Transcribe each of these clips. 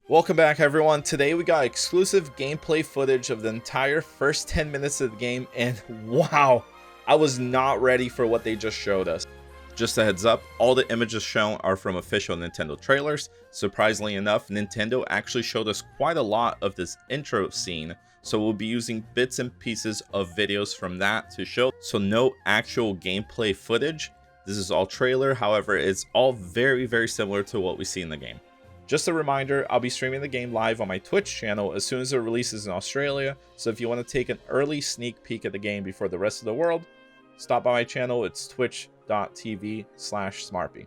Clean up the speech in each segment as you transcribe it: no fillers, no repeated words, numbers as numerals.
Welcome back, everyone. Today we got exclusive gameplay footage of the entire first 10 minutes of the game, and wow, I was not ready for what they just showed us. Just a heads up, all the images shown are from official Nintendo trailers. Surprisingly enough, Nintendo actually showed us quite a lot of this intro scene, so we'll be using bits and pieces of videos from that to show, so no actual gameplay footage. This is all trailer, however, it's all very similar to what we see in the game. Just a reminder, I'll be streaming the game live on my Twitch channel as soon as it releases in Australia, so if you want to take an early sneak peek at the game before the rest of the world, stop by my channel. It's twitch.tv/smarpy.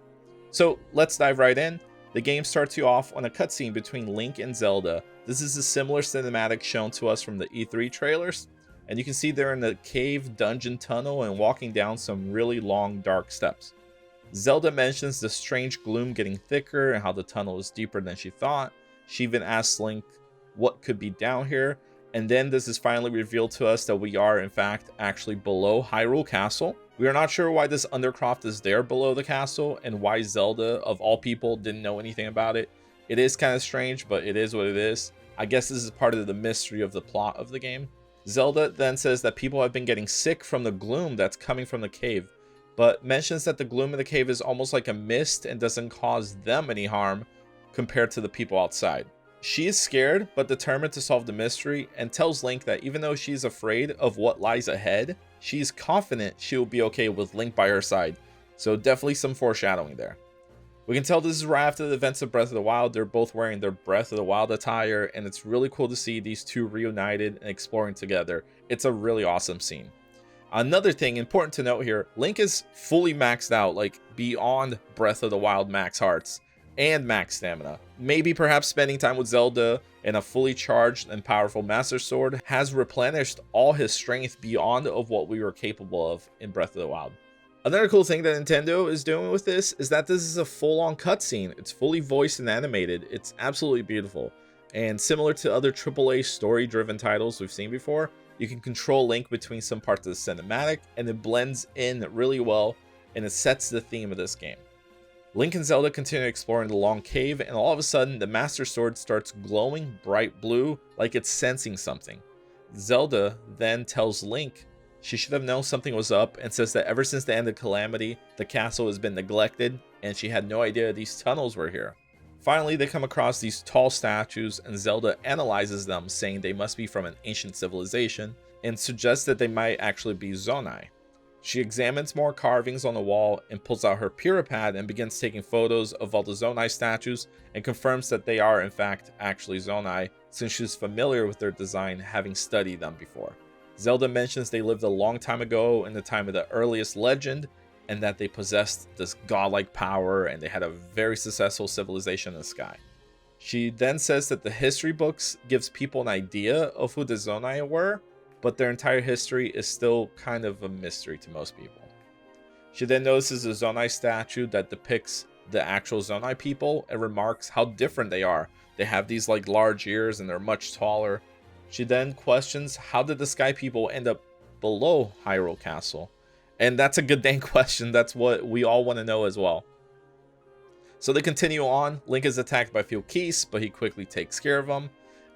So let's dive right in. The game starts you off on a cutscene between Link and Zelda. This is a similar cinematic shown to us from the E3 trailers, and you can see they're in the cave dungeon tunnel and walking down some really long dark steps. Zelda mentions the strange gloom getting thicker and how the tunnel is deeper than she thought. She even asks Link what could be down here, and then this is finally revealed to us that we are in fact actually below Hyrule Castle. We are not sure why this undercroft is there below the castle and why Zelda, of all people, didn't know anything about it. It is kind of strange, but it is what it is. I guess this is part of the mystery of the plot of the game. Zelda then says that people have been getting sick from the gloom that's coming from the cave, but mentions that the gloom in the cave is almost like a mist and doesn't cause them any harm compared to the people outside. She is scared but determined to solve the mystery, and tells Link that even though she's afraid of what lies ahead, she's confident she will be okay with Link by her side. So definitely some foreshadowing there. We can tell this is right after the events of Breath of the Wild. They're both wearing their Breath of the Wild attire, and it's really cool to see these two reunited and exploring together. It's a really awesome scene. Another thing important to note here, Link is fully maxed out, like beyond Breath of the Wild max hearts and max stamina. Maybe perhaps spending time with Zelda and a fully charged and powerful Master Sword has replenished all his strength beyond of what we were capable of in Breath of the Wild. Another cool thing that Nintendo is doing with this is that this is a full-on cutscene. It's fully voiced and animated. It's absolutely beautiful. And similar to other AAA story-driven titles we've seen before, you can control Link between some parts of the cinematic, and it blends in really well, and it sets the theme of this game. Link and Zelda continue exploring the long cave, and all of a sudden, the Master Sword starts glowing bright blue, like it's sensing something. Zelda then tells Link she should have known something was up, and says that ever since the end of Calamity, the castle has been neglected, and she had no idea these tunnels were here. Finally, they come across these tall statues, and Zelda analyzes them, saying they must be from an ancient civilization, and suggests that they might actually be Zonai. She examines more carvings on the wall and pulls out her Puripad and begins taking photos of all the Zonai statues, and confirms that they are in fact actually Zonai, since she's familiar with their design, having studied them before. Zelda mentions they lived a long time ago in the time of the earliest legend, and that they possessed this godlike power and they had a very successful civilization in the sky. She then says that the history books gives people an idea of who the Zonai were, but their entire history is still kind of a mystery to most people. She then notices a Zonai statue that depicts the actual Zonai people and remarks how different they are. They have these like large ears and they're much taller. She then questions how did the Sky people end up below Hyrule Castle? And that's a good dang question. That's what we all want to know as well. So they continue on. Link is attacked by Keese, but he quickly takes care of them.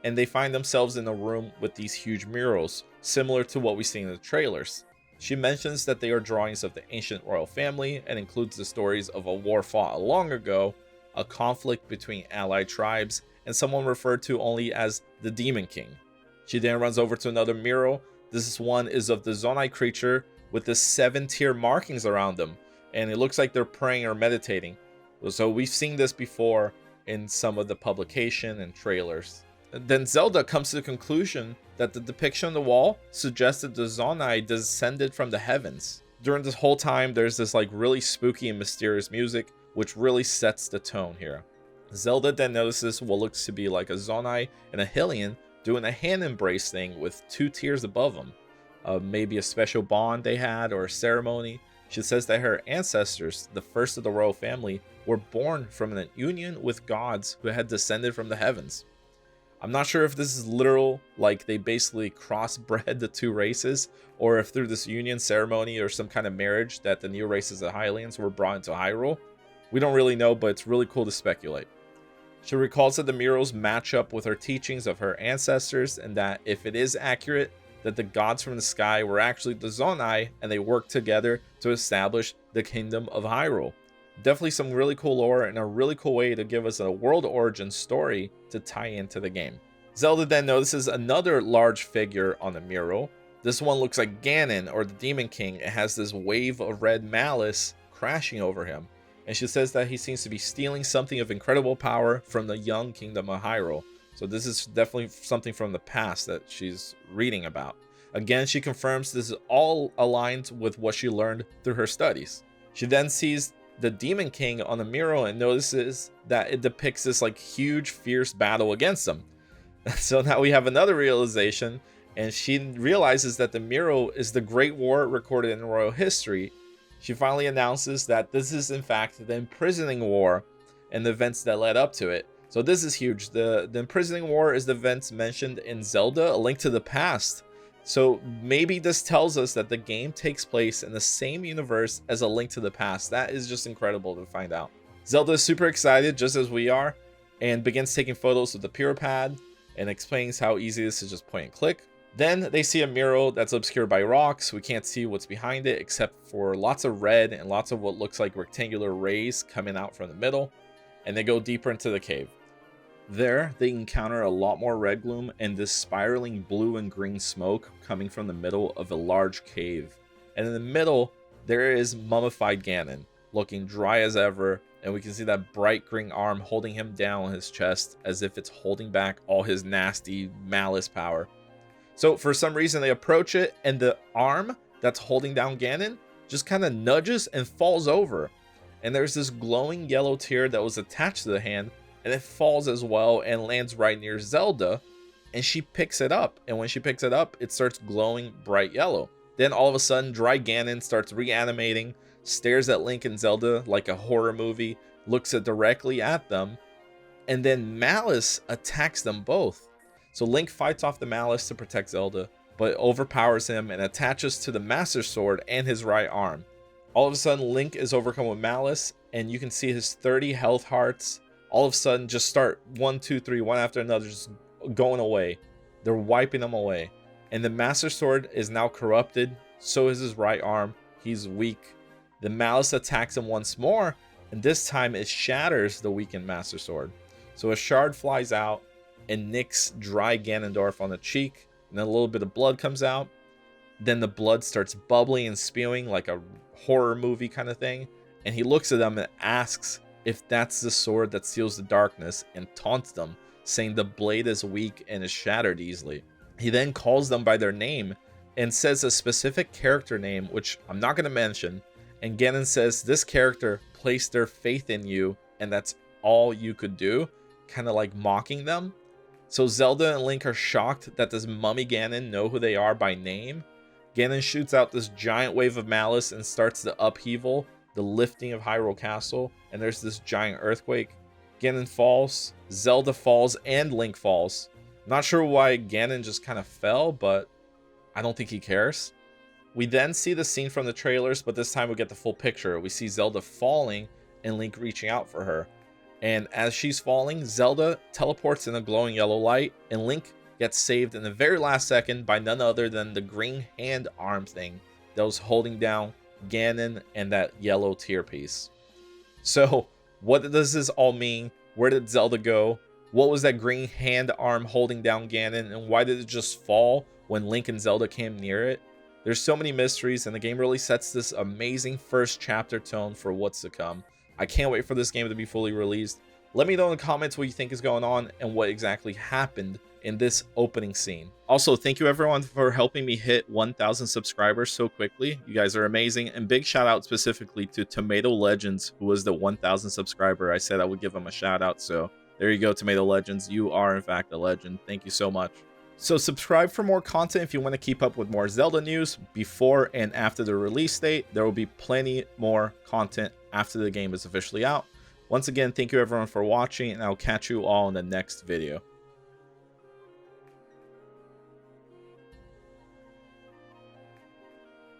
And they find themselves in a room with these huge murals, similar to what we see in the trailers. She mentions that they are drawings of the ancient royal family, and includes the stories of a war fought long ago, a conflict between allied tribes, and someone referred to only as the Demon King. She then runs over to another mural. This one is of the Zonai creature, with the 7-tier markings around them, and it looks like they're praying or meditating. So we've seen this before in some of the publication and trailers. Then Zelda comes to the conclusion that the depiction on the wall suggests that the Zonai descended from the heavens. During this whole time, there's this like really spooky and mysterious music, which really sets the tone here. Zelda then notices what looks to be like a Zonai and a Hylian doing a hand embrace thing with 2 tiers above them. Maybe a special bond they had or a ceremony. She says that her ancestors, the first of the royal family, were born from a union with gods who had descended from the heavens. I'm not sure if this is literal, like they basically crossbred the 2 races, or if through this union ceremony or some kind of marriage that the new races of Hylians were brought into Hyrule. We don't really know, but it's really cool to speculate. She recalls that the murals match up with her teachings of her ancestors, and that if it is accurate, that the gods from the sky were actually the Zonai, and they worked together to establish the kingdom of Hyrule. Definitely some really cool lore and a really cool way to give us a world origin story to tie into the game. Zelda then notices another large figure on the mural. This one looks like Ganon, or the Demon King. It has this wave of red malice crashing over him, and she says that he seems to be stealing something of incredible power from the young kingdom of Hyrule. So this is definitely something from the past that she's reading about. Again, she confirms this is all aligned with what she learned through her studies. She then sees the Demon King on the mural and notices that it depicts this like huge, fierce battle against him. So now we have another realization, and she realizes that the mural is the Great War recorded in royal history. She finally announces that this is in fact the Imprisoning War and the events that led up to it. So this is huge. The Imprisoning War is the events mentioned in Zelda: A Link to the Past. So maybe this tells us that the game takes place in the same universe as A Link to the Past. That is just incredible to find out. Zelda is super excited, just as we are, and begins taking photos with the Pure Pad and explains how easy this is, just point and click. Then they see a mural that's obscured by rocks. We can't see what's behind it except for lots of red and lots of what looks like rectangular rays coming out from the middle. And they go deeper into the cave. There, they encounter a lot more red gloom and this spiraling blue and green smoke coming from the middle of a large cave. And in the middle, there is mummified Ganon, looking dry as ever, and we can see that bright green arm holding him down on his chest as if it's holding back all his nasty malice power. So for some reason, they approach it, and the arm that's holding down Ganon just kind of nudges and falls over. And there's this glowing yellow tear that was attached to the hand, and it falls as well and lands right near Zelda, and she picks it up. And when she picks it up, it starts glowing bright yellow. Then all of a sudden, dry Ganon starts reanimating, stares at Link and Zelda like a horror movie, looks directly at them, and then Malice attacks them both. So Link fights off the Malice to protect Zelda, but overpowers him and attaches to the Master Sword and his right arm. All of a sudden, Link is overcome with Malice, and you can see his 30 health hearts all of a sudden just start 1, 2, 3, one after another, just going away. They're wiping them away. And the Master Sword is now corrupted. So is his right arm. He's weak. The Malice attacks him once more, and this time it shatters the weakened Master Sword. So a shard flies out and nicks dry Ganondorf on the cheek, and then a little bit of blood comes out. Then the blood starts bubbling and spewing like a horror movie kind of thing. And he looks at them and asks if that's the sword that seals the darkness, and taunts them, saying the blade is weak and is shattered easily. He then calls them by their name and says a specific character name, which I'm not going to mention, and Ganon says this character placed their faith in you and that's all you could do, kind of like mocking them. So Zelda and Link are shocked that this mummy Ganon know who they are by name. Ganon shoots out this giant wave of malice and starts the upheaval, the lifting of Hyrule Castle, and there's this giant earthquake. Ganon falls, Zelda falls, and Link falls. Not sure why Ganon just kind of fell, but I don't think he cares. We then see the scene from the trailers, but this time we get the full picture. We see Zelda falling and Link reaching out for her. And as she's falling, Zelda teleports in a glowing yellow light, and Link gets saved in the very last second by none other than the green hand arm thing that was holding down Ganon and that yellow tear piece. So what does this all mean? Where did Zelda go? What was that green hand arm holding down Ganon, and why did it just fall when Link and Zelda came near it? There's so many mysteries, and the game really sets this amazing first chapter tone for what's to come. I can't wait for this game to be fully released. Let me know in the comments what you think is going on and what exactly happened in this opening scene. Also, thank you everyone for helping me hit 1,000 subscribers so quickly. You guys are amazing, and big shout out specifically to Tomato Legends, who was the 1,000 subscriber. I said I would give him a shout out, so there you go, Tomato Legends. You are in fact a legend. Thank you so much. So subscribe for more content if you want to keep up with more Zelda news before and after the release date. There will be plenty more content after the game is officially out. Once again, thank you everyone for watching, and I'll catch you all in the next video.